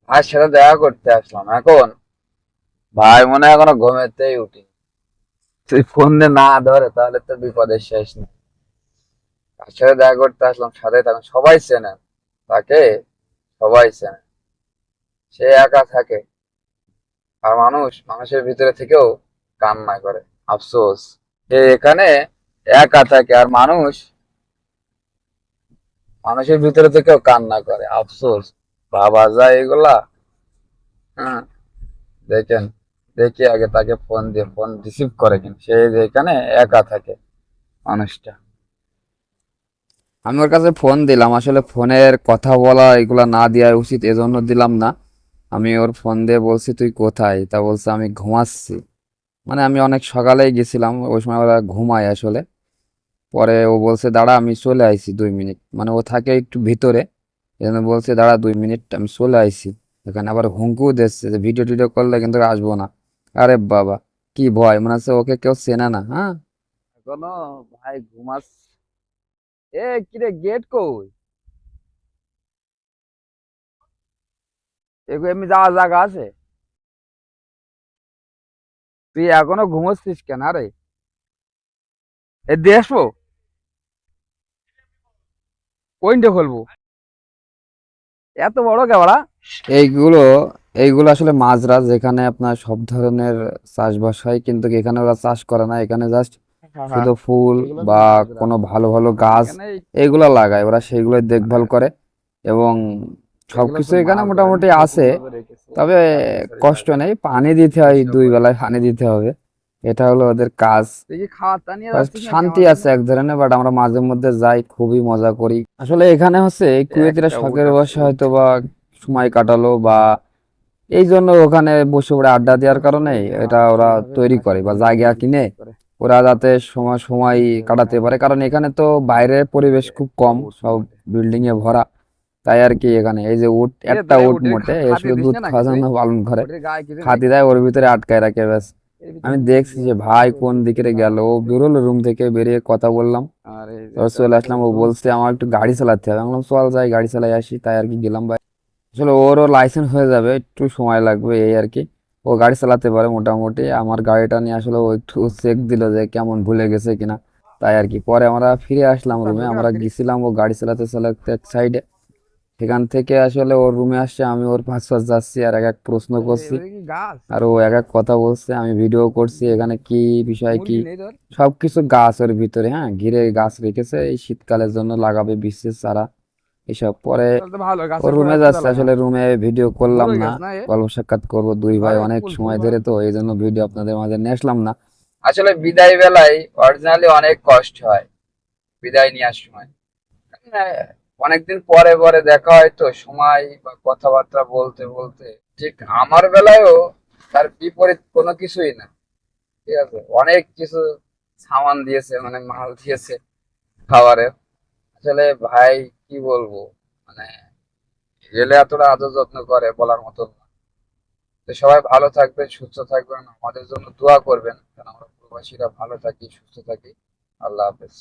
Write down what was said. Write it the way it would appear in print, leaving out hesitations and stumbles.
আর সাথে দেখা করতে আসলাম এখন। ভাই মনে হয় এখনো ঘুমেতেই উঠি। তুই ফোন দিয়ে না ধরে তাহলে তো বিপদের শেষ নেই। তার সাথে দেখা করতে আসলাম, সাথে তখন সবাই চেনে তাকে, সবাই চেনে। সে একা থাকে, আর মানুষের ভিতরে থেকেও কান্না করে, আফসোস। সে এখানে একা থাকে আর মানুষের ভিতরে থেকেও কান্না করে, আফসোস। ভাবা যায় এগুলা? হ্যাঁ, দেখেন। দেখি আগে তাকে ফোন দিয়ে, ফোন রিসিভ করে কিনা। সে এখানে একা থাকে মানুষটা। আমি ওর কাছে ফোন দিলাম, আসলে ফোনের কথা বলা এগুলা না দেওয়া উচিত, এজন্য দিলাম না। আমি ওর ফোন দিয়ে বলছি তুই কোথায়, তা বলছে আমি ঘুমাচ্ছি। মানে আমি অনেক সকালেই গেছিলাম, ওই সময় ওরা ঘুমায় আসলে। পরে ও বলছে দাঁড়া আমি চলে আইছি 2 মিনিট, মানে ও থাকে একটু ভিতরে, এজন্য বলছে দাঁড়া 2 মিনিট আমি চলে আইছি। এখানে আবার হুমকিও দিচ্ছে যে ভিডিও টিডিও করলে কিন্তু আসবো না। আরে বাবা, কি ভয়, মনে হচ্ছে ওকে কেউ চেনে না। হ্যাঁ, এখনো ভাই ঘুমাস। এ কিরে, গেট কই? এমনি যাওয়ার জায়গা আছে? তুই এখনো ঘুমোচ্ছিস কেন? আরে এ দিয়ে আসবো? কোনটা খুলবো? এত বড় ক্যামেরা? এইগুলো এইগুলো আসলে মাজরা, যেখানে আপনার সব ধরনের চাষবাস হয়, কিন্তু এখানে ওরা চাষ করে না। এখানে জাস্ট শুধু ফুল বা কোনো ভালো ভালো গাছ এইগুলো লাগায় ওরা, সেইগুলোই দেখভাল করে। এবং সবকিছু এখানে মোটামুটি আছে, তবে কষ্ট নেই, পানি দিতে হয়, 2 বেলায় পানি দিতে হবে। এটা হলো ওদের কাজ। But শান্তি আছে এক ধরনের, বাট আমরা মাঝে মধ্যে যাই, খুবই মজা করি। আসলে এখানে হচ্ছে এই কুয়েতিরা শখের বসে হয়তো বা সময় কাটালো, বা এই জন্য ওখানে বসে পড়ে আড্ডা দেওয়ার কারণে এটা ওরা তৈরি করে বা জায়গা কিনে ওরা যাতে সময় সময় কাটাতে পারে। কারণ এখানে তো বাইরের পরিবেশ খুব কম, সব বিল্ডিং এ ভরা। তাই আর কি, এখানে এই যে উট, একটা উট মোটে এ শুধু দুধ খাওয়ার জন্য পালন করে, খাতি দেয় ওর ভিতরে আটকায় রাখে ব্যাস। আমি দেখছি যে ভাই কোন দিকে গেল, ও বেরোলো রুম থেকে, বেরিয়ে কথা বললাম, তারপর চলে আসলাম। ও বলছে আমার একটু গাড়ি চালাতে হবে, আমি বললাম চল যাই গাড়ি চালাই আসি, তাই আর কি গেলাম ভাই। আসলে ওরও লাইসেন্স হয়ে যাবে, একটু সময় লাগবে এই আর কি। ও গাড়ি চালাতে পারে মোটামুটি। আমার গাড়িটা নিয়ে আসলে ও একটু চেক দিল যে কেমন ভুলে গেছে কিনা, তাই আর কি। পরে আমরা ফিরে আসলাম রুমে, আমরা গেছিলাম ও গাড়ি চালাতে চালাতে এক সাইডে। সেখান থেকে আসলে ওর রুমে আসছে, আমি ওর পাশ পাশ যাচ্ছি আর এক এক প্রশ্ন করছি, আর ও এক এক কথা বলছে, আমি ভিডিও করছি এখানে কি বিষয় কি। সবকিছু গাছ ওর ভিতরে, হ্যাঁ, ঘিরে গাছ রেখেছে, এই শীতকালের জন্য লাগাবে বিশেষ চারা এসব। পরে ওর রুমে যাচ্ছে, আসলে রুমে ভিডিও করলাম না, গল্প সাক্ষাৎ করবো দুই ভাই অনেক সময় ধরে, তো এই জন্য ভিডিও আপনাদের মাঝে নিয়ে আসলাম না। আসলে বিদায় বেলায় অরিজিনালি অনেক কষ্ট হয় বিদায় নেওয়ার সময়। অনেকদিন পরে পরে দেখা হয় তো, সময় বা কথাবার্তা বলতে বলতে। ঠিক আমার বেলায়ও তার বিপরীত কোনো কিছুই না। ঠিক আছে, অনেক কিছু সামান দিয়েছে, মানে মাল দিয়েছে খাবারের। আসলে ভাই কি বলবো, মানে গেলে এতটা আদর যত্ন করে বলার মতো না। তো সবাই ভালো থাকবেন, সুস্থ থাকবেন, আমাদের জন্য দোয়া করবেন, কারণ আমরা প্রবাসীরা ভালো থাকি, সুস্থ থাকি। আল্লাহ হাফেজ।